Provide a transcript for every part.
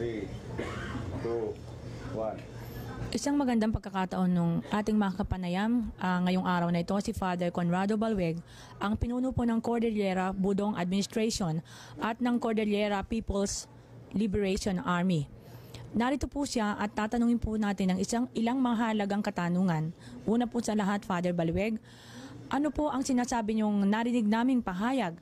3, 2, 1. Isang magandang pagkakataon nung ating mga kapanayam ngayong araw na ito si Father Conrado Balweg, ang pinuno po ng Cordillera Budong Administration at ng Cordillera People's Liberation Army. Narito po siya at tatanungin po natin ng ilang mahalagang katanungan. Una po sa lahat, Father Balweg, ano po ang sinasabi niyong narinig naming pahayag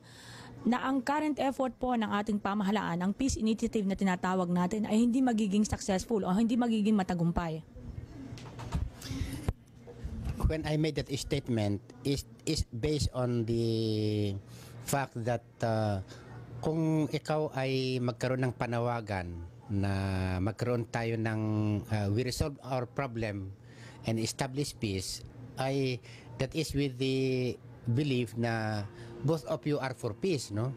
na ang current effort po ng ating pamahalaan, ang peace initiative na tinatawag natin, ay hindi magiging successful o hindi magiging matagumpay? When I made that statement is based on the fact that kung ikaw ay magkaroon ng panawagan na magkaroon tayo ng we resolve our problem and establish peace, that is with the belief na both of you are for peace, no?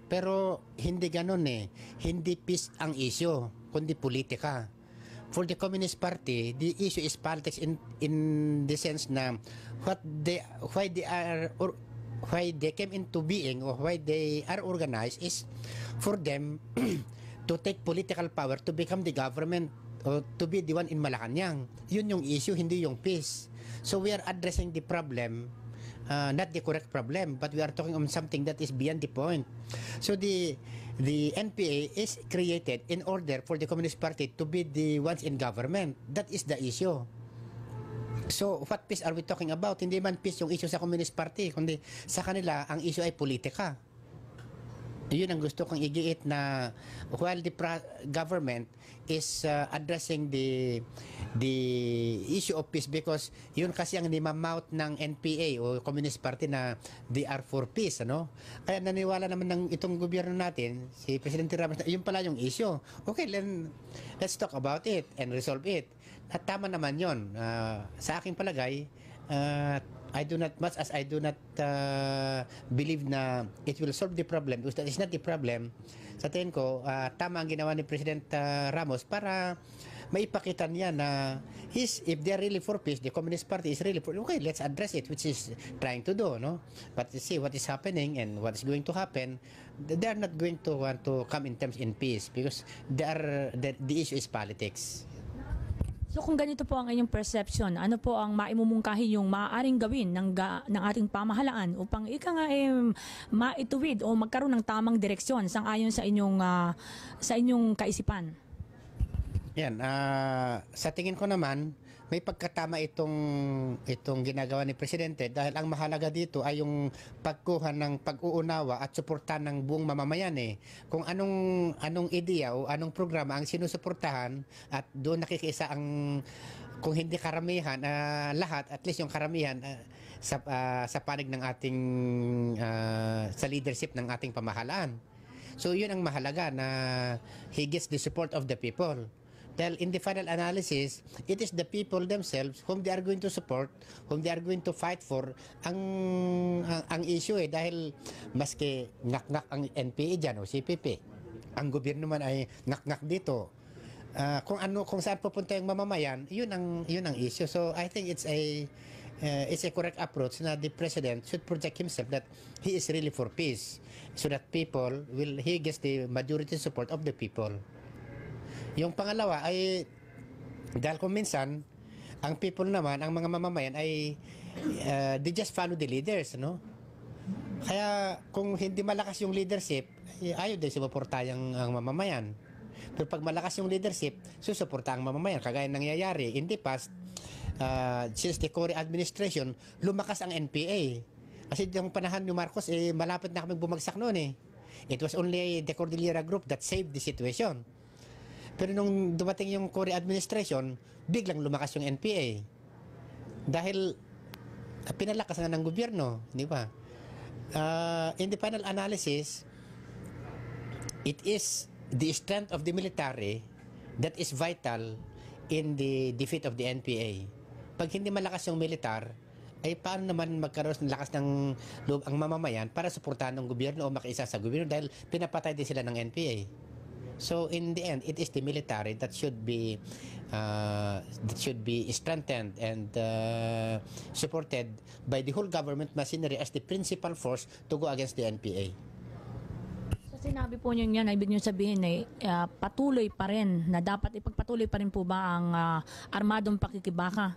Pero hindi ganun eh. Hindi peace ang issue, kundi politika. For the Communist Party, the issue is politics in the sense na why they came into being or why they are organized is for them to take political power to become the government or to be the one in Malacanang. Yun yung issue, hindi yung peace. So we are addressing the problem, not the correct problem, but we are talking on something that is beyond the point. So the NPA is created in order for the Communist Party to be the ones in government. That is the issue. So what peace are we talking about? Hindi man peace yung issue sa Communist Party, kundi sa kanila ang issue ay politika. Yun ang gusto kong igiit na while the government is addressing the issue of peace, because yun kasi ang nimamount ng NPA o Communist Party na they are for peace, ano? Kaya naniwala naman ng itong gobyerno natin, si Presidente Ramos, yun pala yung issue. Okay, let's talk about it and resolve it. At tama naman yun. Sa aking palagay, I do not believe na it will solve the problem, because that is not the problem. Sa tingin ko, tama ang ginawa ni President Ramos para maipakita niya na if they're really for peace, the Communist Party is really for, okay, let's address it, which is trying to do, no? But see what is happening and what is going to happen, they're not going to want to come in terms in peace, because the issue is politics. So kung ganito po ang inyong perception, ano po ang maimumungkahi yung maaaring gawin ng ating pamahalaan upang maituwid o magkaroon ng tamang direksyon sang-ayon sa inyong kaisipan? Yan, sa tingin ko naman, may pagkatama itong ginagawa ni Presidente, dahil ang mahalaga dito ay yung pagkuha ng pag-uunawa at suporta ng buong mamamayan eh. Kung anong ideya o anong programa ang sinusuportahan, at doon nakikiisa ang, kung hindi karamihan, lahat, at least yung karamihan sa panig ng ating sa leadership ng ating pamahalaan. So yun ang mahalaga, na he gets the support of the people. Dahil in the final analysis, it is the people themselves whom they are going to support, whom they are going to fight for ang issue eh. Dahil maski ngak-ngak ang NPA dyan o CPP, ang gobyerno man ay ngak-ngak dito. Kung saan pupunta yung mamamayan, yun ang issue. So I think it's a correct approach na the president should project himself that he is really for peace, so that he gets the majority support of the people. Yung pangalawa ay, dahil kung minsan ang people naman, ang mga mamamayan ay they just follow the leaders, no? Kaya kung hindi malakas yung leadership, ayaw din sumuporta ang mamamayan. Pero pag malakas yung leadership, susuporta ang mamamayan. Kagaya nangyayari in the past, since the Cory administration, lumakas ang NPA. Kasi yung panahon ni Marcos, malapit na kami bumagsak noon eh. It was only the Cordillera Group that saved the situation. Pero nung dumating yung Cory administration, biglang lumakas yung NPA. Dahil pinalakas nga ng gobyerno, di ba? In the final analysis, it is the strength of the military that is vital in the defeat of the NPA. Pag hindi malakas yung militar, ay paano naman magkaroon ng lakas ng loob ang mamamayan para suportahan ng gobyerno o makiisa sa gobyerno, dahil pinapatay din sila ng NPA. So in the end, it is the military that should be strengthened and supported by the whole government machinery as the principal force to go against the NPA. Sinabi po niyo yan, ibig niyo sabihin patuloy pa rin na dapat ipagpatuloy pa rin po ba ang armadong pakikibaka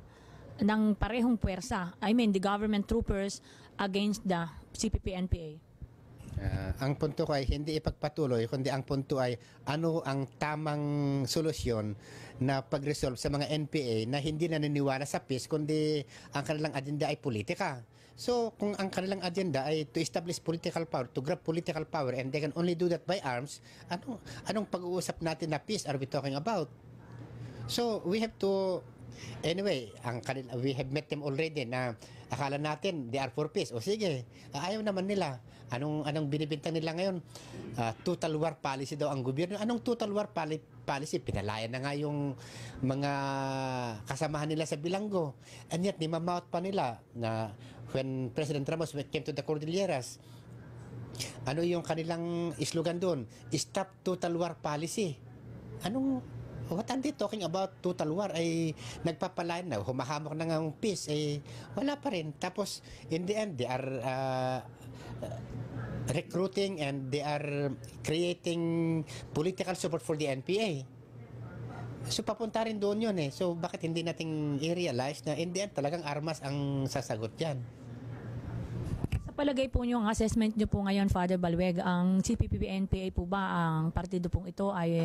ng parehong puwersa? I mean, the government troopers against the CPP-NPA. Ang punto ko ay hindi ipagpatuloy, kundi ang punto ay ano ang tamang solusyon na pag-resolve sa mga NPA na hindi naniniwala sa peace, kundi ang kanilang agenda ay politika. So, kung ang kanilang agenda ay to establish political power, to grab political power, and they can only do that by arms, anong pag-uusap natin na peace are we talking about? So, we have to, anyway, we have met them already na akala natin they are for peace. O sige, ayaw naman nila. Anong binibintang nila ngayon? Total war policy daw ang gobyerno. Anong total war policy? Pinalayan na nga yung mga kasamahan nila sa Bilanggo. And yet, nimamouth pa nila na when President Ramos came to the Cordilleras, ano yung kanilang slogan doon? Stop total war policy. What are they talking about? Total war ay nagpapalayan na, humahamok na ng peace, wala pa rin. Tapos, in the end, they are recruiting and they are creating political support for the NPA. So, papunta rin doon yun eh. So, bakit hindi natin i-realize na in the end, talagang armas ang sasagot yan? Sa palagay po niyo, ang assessment niyo po ngayon, Father Balweg, ang CPP-NPA po ba, ang partido pong ito ay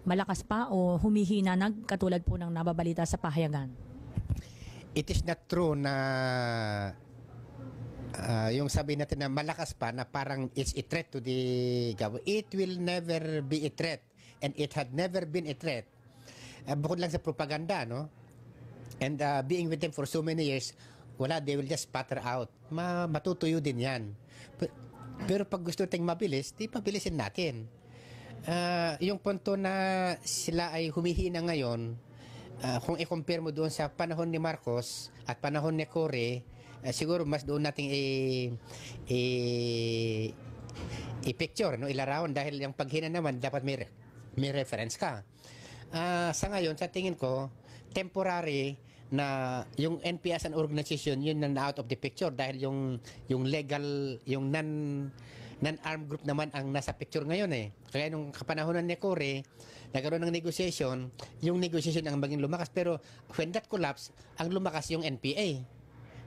malakas pa o humihina na katulad po ng nababalita sa pahayagan? It is not true na yung sabi natin na malakas pa na parang it's a threat to the government. It will never be a threat and it had never been a threat. Bukod lang sa propaganda, no? And being with them for so many years, wala, they will just spatter out. Matutuyo din yan. Pero pag gusto nating mabilis, di pabilisin natin. Yung punto na sila ay humihina ngayon, kung i-compare mo doon sa panahon ni Marcos at panahon ni Cory, siguro mas doon nating i-picture, no? Ilarawan dahil yung paghina naman dapat may reference ka. Sa ngayon, sa tingin ko, temporary na yung NPA as an organization, yun na out of the picture dahil yung legal, yung non-armed group naman ang nasa picture ngayon eh. Kaya nung kapanahonan ni Cory, nagkaroon ng negotiation, yung negotiation ang maging lumakas. Pero when that collapse, ang lumakas yung NPA.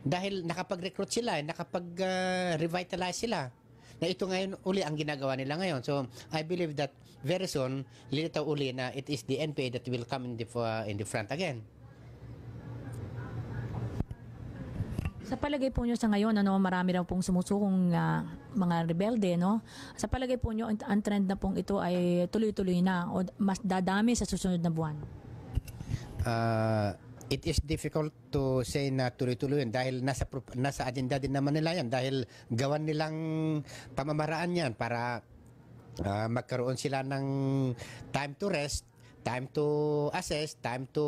Dahil nakapag-recruit sila, nakapag-revitalize sila. Na ito ngayon uli ang ginagawa nila ngayon. So, I believe that very soon, lilitaw uli na it is the NPA that will come in the front again. Sa palagay po nyo sa ngayon, marami raw pong sumusukong mga rebelde, no? Sa palagay po nyo, ang trend na pong ito ay tuloy-tuloy na o mas dadami sa susunod na buwan? It is difficult to say na tuloy-tuloy dahil nasa agenda din naman nila yan dahil gawan nilang pamamaraan yan para magkaroon sila ng time to rest, time to assess, time to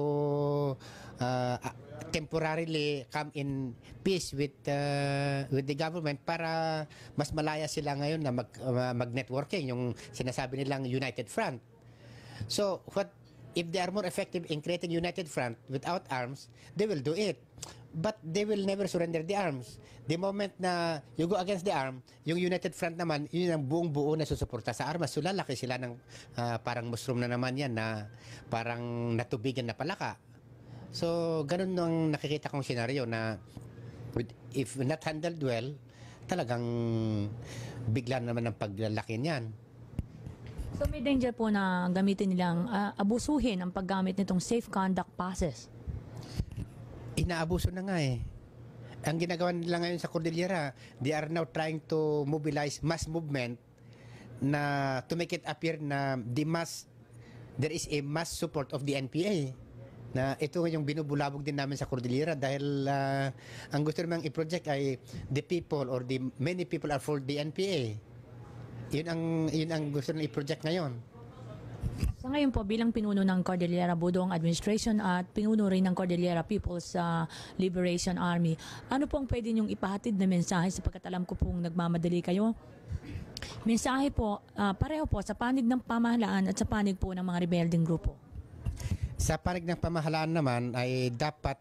temporarily come in peace with the government para mas malaya sila ngayon na mag-networking, yung sinasabi nilang United Front. So, if they are more effective in creating united front without arms, they will do it. But they will never surrender the arms. The moment na you go against the arm, yung united front naman, yun ang buong-buo na susuporta sa armas. So lalaki sila ng parang mushroom na naman yan na parang natubigan na palaka. So ganun ang nakikita kong senaryo na if not handled well, talagang bigla naman ang paglalaki niyan. So may danger po na gamitin nilang abusuhin ang paggamit nitong safe conduct passes? Inaabuso na nga eh. Ang ginagawa nila ngayon sa Cordillera, they are now trying to mobilize mass movement na to make it appear na there is a mass support of the NPA. Na ito yung binubulabog din namin sa Cordillera dahil ang gusto namang i-project ay the people or the many people are for the NPA. Yun ang gusto nang i-project ngayon. Sa ngayon po, bilang pinuno ng Cordillera Budong Administration at pinuno rin ng Cordillera People's Liberation Army, ano pong pwede niyong ipahatid na mensahe sapagkat alam ko pong nagmamadali kayo? Mensahe po, pareho po sa panig ng pamahalaan at sa panig po ng mga rebelding grupo. Sa panig ng pamahalaan naman ay dapat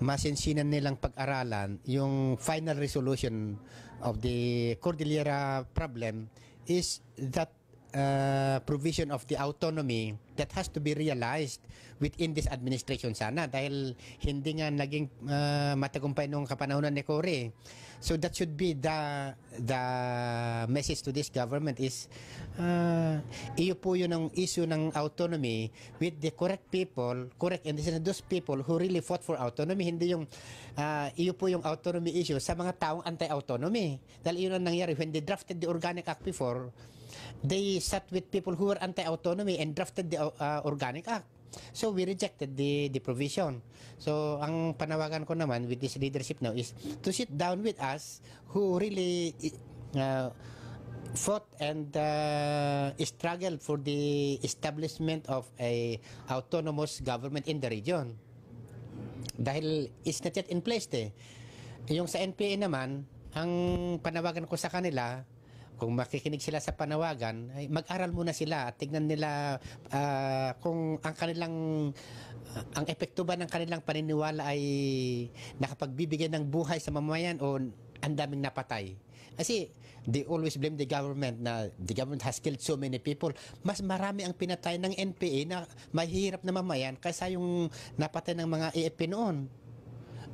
masinsinan nilang pag-aralan yung final resolution of the Cordillera problem is that provision of the autonomy that has to be realized within this administration sana dahil hindi nga naging matagumpay nung kapanahonan ni Cory. So that should be the message to this government is iyo po yun ang issue ng autonomy with the correct people, correct, and this is those people who really fought for autonomy, hindi yung iyo po yung autonomy issue sa mga taong anti-autonomy. Dahil yun ang nangyari when they drafted the Organic Act before, they sat with people who were anti-autonomy and drafted the Organic Act. So we rejected the provision. So ang panawagan ko naman with this leadership now is to sit down with us who really fought and struggled for the establishment of a autonomous government in the region. Dahil it's not yet in place Yung sa NPA naman, ang panawagan ko sa kanila, kung makikinig sila sa panawagan, ay mag-aral muna sila at tignan nila kung ang kanilang ang epekto ba ng kanilang paniniwala ay nakapagbibigay ng buhay sa mamamayan o ang daming napatay. Kasi they always blame the government na the government has killed so many people. Mas marami ang pinatay ng NPA na mahirap na mamayan kaysa yung napatay ng mga AFP noon.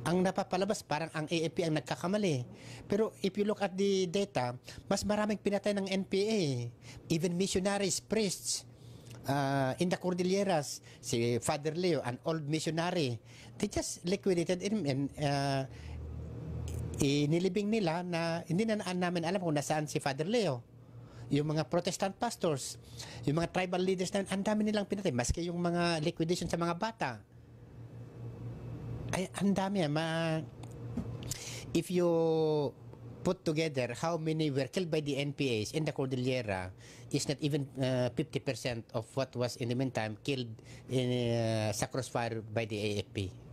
Ang napapalabas parang ang AFP ang nagkakamali. Pero if you look at the data, mas maraming pinatay ng NPA. Even missionaries, priests, in the Cordilleras, si Father Leo, an old missionary, they just liquidated him and inilibing nila na hindi na namin alam kung nasaan si Father Leo. Yung mga Protestant pastors, yung mga tribal leaders na ang dami nilang pinatay, maski yung mga liquidation sa mga bata. Ay, ang dami. If you put together how many were killed by the NPAs in the Cordillera, is not even 50% of what was in the meantime killed in sa crossfire by the AFP.